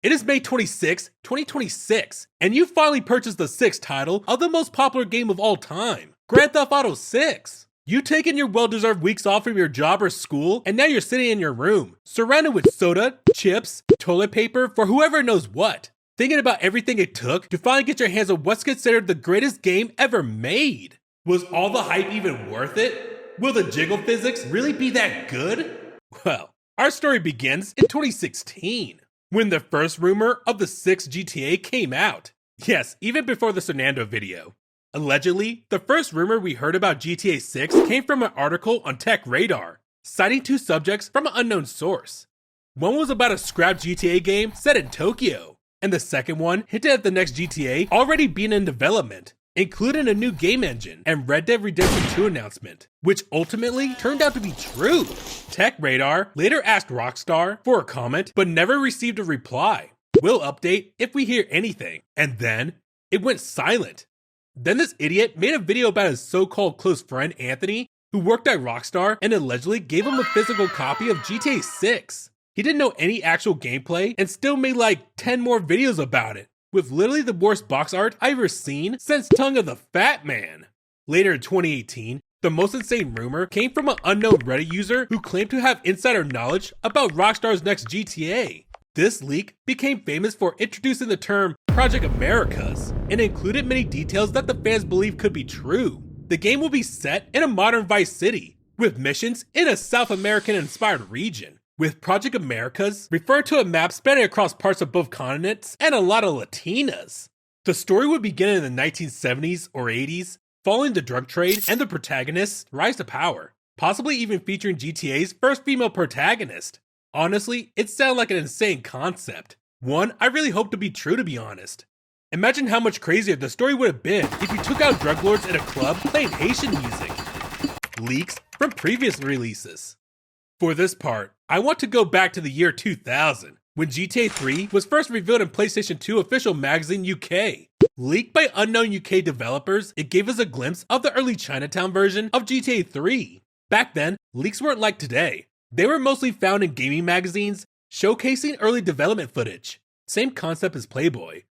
It is May 26, 2026, and you finally purchased the sixth title of the most popular game of all time, Grand Theft Auto 6. You taken your well-deserved weeks off from your job or school, and now you're sitting in your room, surrounded with soda, chips, toilet paper, for whoever knows what, thinking about everything it took to finally get your hands on what's considered the greatest game ever made. Was all the hype even worth it? Will the jiggle physics really be that good? Well, our story begins in 2016. When the first rumor of the sixth GTA came out. Yes, even before the Fernando video. Allegedly, the first rumor we heard about GTA 6 came from an article on Tech Radar, citing two subjects from an unknown source. One was about a scrapped GTA game set in Tokyo, and the second one hinted at the next GTA already being in development, including a new game engine and Red Dead Redemption 2 announcement, which ultimately turned out to be true. Tech Radar later asked Rockstar for a comment, but never received a reply. We'll update if we hear anything. And then, it went silent. Then this idiot made a video about his so-called close friend Anthony, who worked at Rockstar and allegedly gave him a physical copy of GTA 6. He didn't know any actual gameplay and still made like 10 more videos about it, with literally the worst box art I've ever seen since Tongue of the Fat Man. Later in 2018, the most insane rumor came from an unknown Reddit user who claimed to have insider knowledge about Rockstar's next GTA. This leak became famous for introducing the term Project Americas and included many details that the fans believe could be true. The game will be set in a modern Vice City, with missions in a South American-inspired region, with Project Americas referring to a map spanning across parts of both continents and a lot of Latinas. The story would begin in the 1970s or 80s, following the drug trade and the protagonist's rise to power, possibly even featuring GTA's first female protagonist. Honestly, it sounded like an insane concept. One I really hope to be true, to be honest. Imagine how much crazier the story would have been if you took out drug lords in a club playing Haitian music. Leaks from previous releases. For this part, I want to go back to the year 2000, when GTA 3 was first revealed in PlayStation 2 official magazine UK. Leaked by unknown UK developers, it gave us a glimpse of the early Chinatown version of GTA 3. Back then, leaks weren't like today. They were mostly found in gaming magazines, showcasing early development footage. Same concept as Playboy.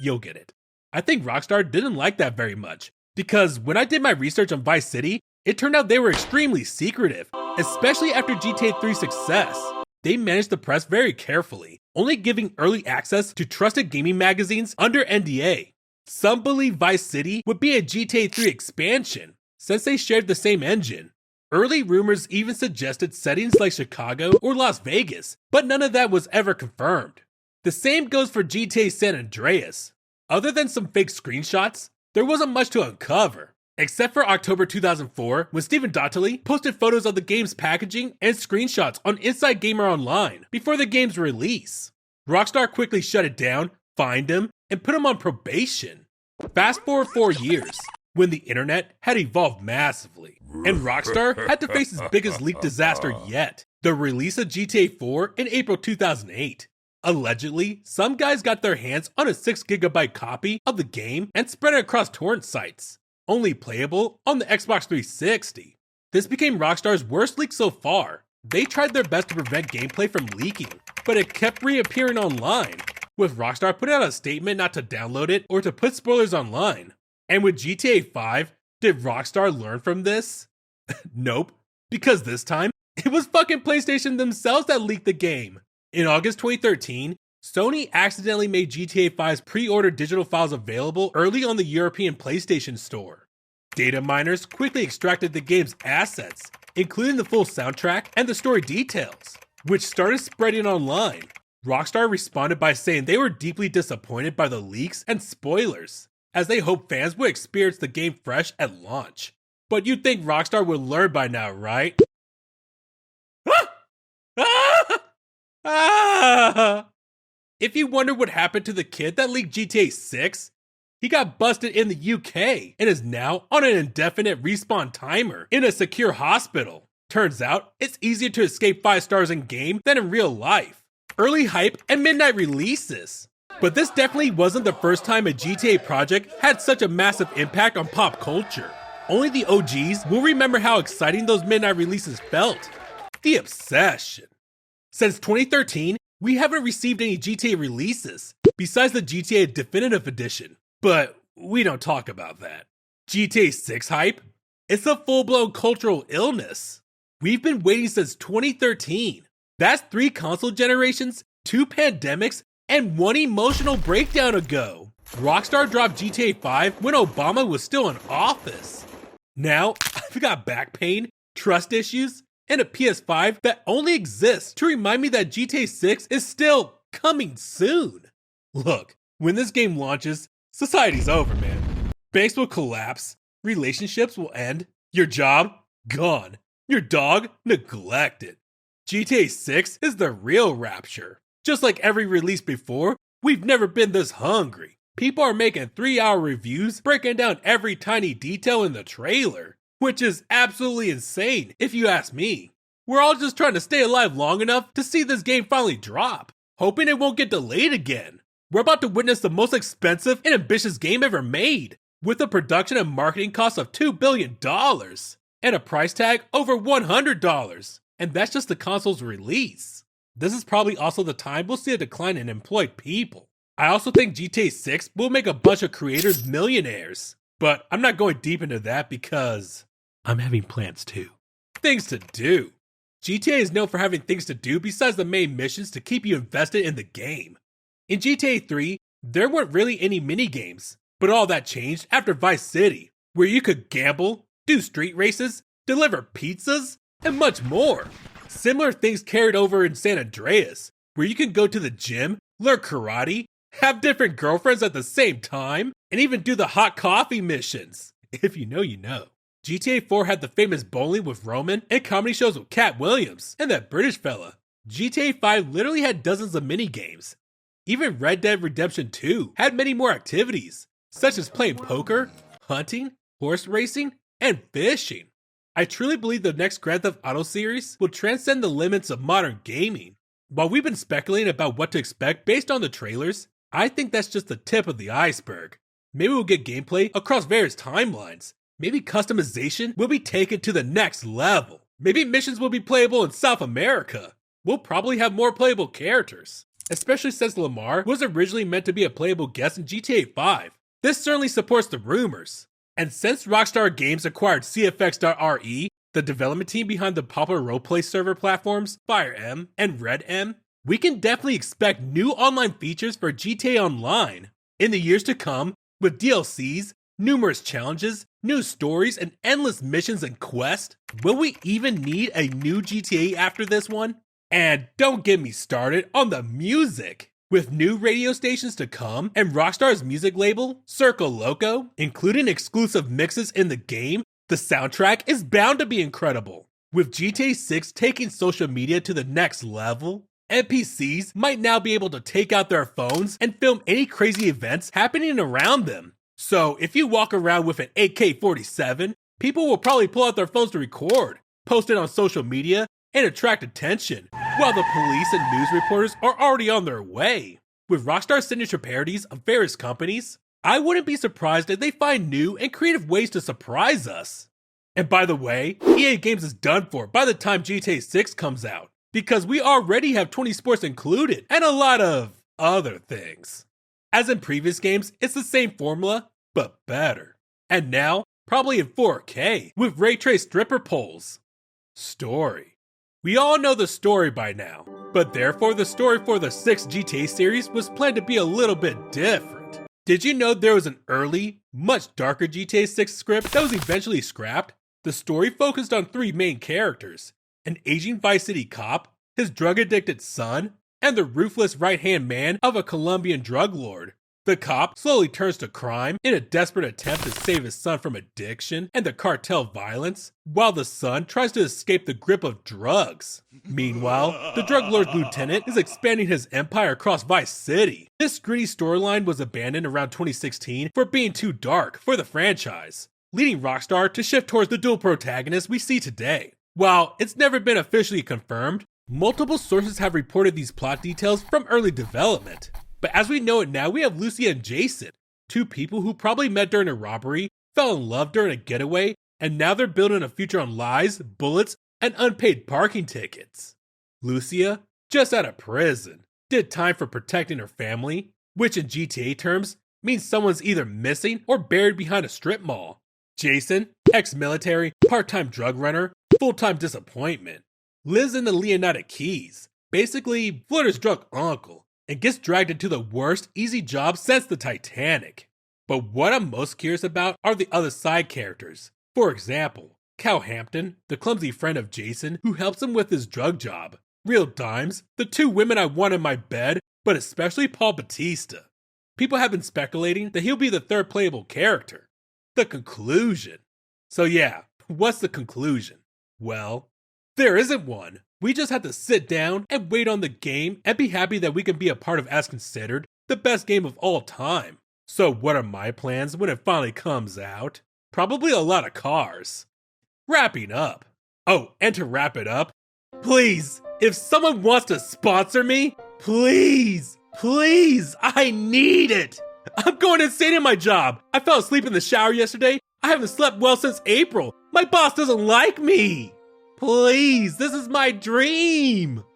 You'll get it. I think Rockstar didn't like that very much, because when I did my research on Vice City, it turned out they were extremely secretive, especially after GTA 3's success. They managed the press very carefully, only giving early access to trusted gaming magazines under NDA. Some believe Vice City would be a GTA 3 expansion, since they shared the same engine. Early rumors even suggested settings like Chicago or Las Vegas, but none of that was ever confirmed. The same goes for GTA San Andreas. Other than some fake screenshots, there wasn't much to uncover, except for October 2004 when Stephen Dottoli posted photos of the game's packaging and screenshots on Inside Gamer Online before the game's release. Rockstar quickly shut it down, fined him, and put him on probation. Fast forward 4 years, when the internet had evolved massively, and Rockstar had to face its biggest leak disaster yet, the release of GTA 4 in April 2008. Allegedly, some guys got their hands on a 6GB copy of the game and spread it across torrent sites, only playable on the Xbox 360. This became Rockstar's worst leak so far. They tried their best to prevent gameplay from leaking, but it kept reappearing online, with Rockstar putting out a statement not to download it or to put spoilers online. And with GTA 5, did Rockstar learn from this? Nope, because this time, it was fucking PlayStation themselves that leaked the game. In August 2013, Sony accidentally made GTA 5's pre-ordered digital files available early on the European PlayStation Store. Data miners quickly extracted the game's assets, including the full soundtrack and the story details, which started spreading online. Rockstar responded by saying they were deeply disappointed by the leaks and spoilers, as they hoped fans would experience the game fresh at launch. But you'd think Rockstar would learn by now, right? If you wonder what happened to the kid that leaked GTA 6, he got busted in the UK and is now on an indefinite respawn timer in a secure hospital. Turns out, it's easier to escape 5 stars in game than in real life. Early hype and midnight releases. But this definitely wasn't the first time a GTA project had such a massive impact on pop culture. Only the OGs will remember how exciting those midnight releases felt. The obsession. Since 2013, we haven't received any GTA releases, besides the GTA Definitive Edition. But we don't talk about that. GTA 6 hype? It's a full-blown cultural illness. We've been waiting since 2013. That's 3 console generations, 2 pandemics, and 1 emotional breakdown ago. Rockstar dropped GTA 5 when Obama was still in office. Now, I've got back pain, trust issues, and a PS5 that only exists to remind me that GTA 6 is still coming soon. Look, when this game launches, society's over, man. Banks will collapse, relationships will end, your job, gone, your dog, neglected. GTA 6 is the real rapture. Just like every release before, we've never been this hungry. People are making 3-hour reviews breaking down every tiny detail in the trailer, which is absolutely insane if you ask me. We're all just trying to stay alive long enough to see this game finally drop, hoping it won't get delayed again. We're about to witness the most expensive and ambitious game ever made, with a production and marketing cost of $2 billion, and a price tag over $100, and that's just the console's release. This is probably also the time we'll see a decline in employed people. I also think GTA 6 will make a bunch of creators millionaires, but I'm not going deep into that because I'm having plans too. Things to do. GTA is known for having things to do besides the main missions to keep you invested in the game. In GTA 3, there weren't really any minigames, but all that changed after Vice City, where you could gamble, do street races, deliver pizzas, and much more. Similar things carried over in San Andreas, where you can go to the gym, learn karate, have different girlfriends at the same time, and even do the hot coffee missions. If you know, you know. GTA 4 had the famous bowling with Roman and comedy shows with Cat Williams and that British fella. GTA 5 literally had dozens of minigames. Even Red Dead Redemption 2 had many more activities, such as playing poker, hunting, horse racing, and fishing. I truly believe the next Grand Theft Auto series will transcend the limits of modern gaming. While we've been speculating about what to expect based on the trailers, I think that's just the tip of the iceberg. Maybe we'll get gameplay across various timelines. Maybe customization will be taken to the next level. Maybe missions will be playable in South America. We'll probably have more playable characters, especially since Lamar was originally meant to be a playable guest in GTA 5. This certainly supports the rumors. And since Rockstar Games acquired CFX.RE, the development team behind the popular roleplay server platforms Fire M and Red M, we can definitely expect new online features for GTA Online in the years to come, with DLCs, numerous challenges, new stories, and endless missions and quests. Will we even need a new GTA after this one? And don't get me started on the music. With new radio stations to come and Rockstar's music label, Circo Loco, including exclusive mixes in the game, the soundtrack is bound to be incredible. With GTA 6 taking social media to the next level, NPCs might now be able to take out their phones and film any crazy events happening around them. So if you walk around with an AK-47, people will probably pull out their phones to record, post it on social media, and attract attention, while the police and news reporters are already on their way. With Rockstar's signature parodies of various companies, I wouldn't be surprised if they find new and creative ways to surprise us. And by the way, EA Games is done for by the time GTA 6 comes out, because we already have 20 sports included and a lot of other things. As in previous games, it's the same formula, but better. And now, probably in 4K, with ray-traced stripper poles. Story. We all know the story by now, but therefore the story for the 6th GTA series was planned to be a little bit different. Did you know there was an early, much darker GTA 6 script that was eventually scrapped? The story focused on 3 main characters: an aging Vice City cop, his drug-addicted son, and the ruthless right-hand man of a Colombian drug lord. The cop slowly turns to crime in a desperate attempt to save his son from addiction and the cartel violence, while the son tries to escape the grip of drugs. Meanwhile, the drug lord's lieutenant is expanding his empire across Vice City. This gritty storyline was abandoned around 2016 for being too dark for the franchise, leading Rockstar to shift towards the dual protagonists we see today. While it's never been officially confirmed, multiple sources have reported these plot details from early development. But as we know it now, we have Lucia and Jason, 2 people who probably met during a robbery, fell in love during a getaway, and now they're building a future on lies, bullets, and unpaid parking tickets. Lucia, just out of prison, did time for protecting her family, which in GTA terms means someone's either missing or buried behind a strip mall. Jason, ex-military, part-time drug runner, full-time disappointment, lives in the Leonida Keys, basically Florida's drunk uncle, and gets dragged into the worst easy job since the Titanic. But what I'm most curious about are the other side characters. For example, Cal Hampton, the clumsy friend of Jason who helps him with his drug job, Real Dimes, the two women I want in my bed, but especially Paul Bautista. People have been speculating that he'll be the third playable character. The conclusion. So yeah, what's the conclusion? Well, there isn't one. We just have to sit down and wait on the game and be happy that we can be a part of as considered the best game of all time. So what are my plans when it finally comes out? Probably a lot of cars. Wrapping up. Oh, and to wrap it up, please, if someone wants to sponsor me, please, I need it. I'm going insane in my job. I fell asleep in the shower yesterday. I haven't slept well since April. My boss doesn't like me. Please, this is my dream.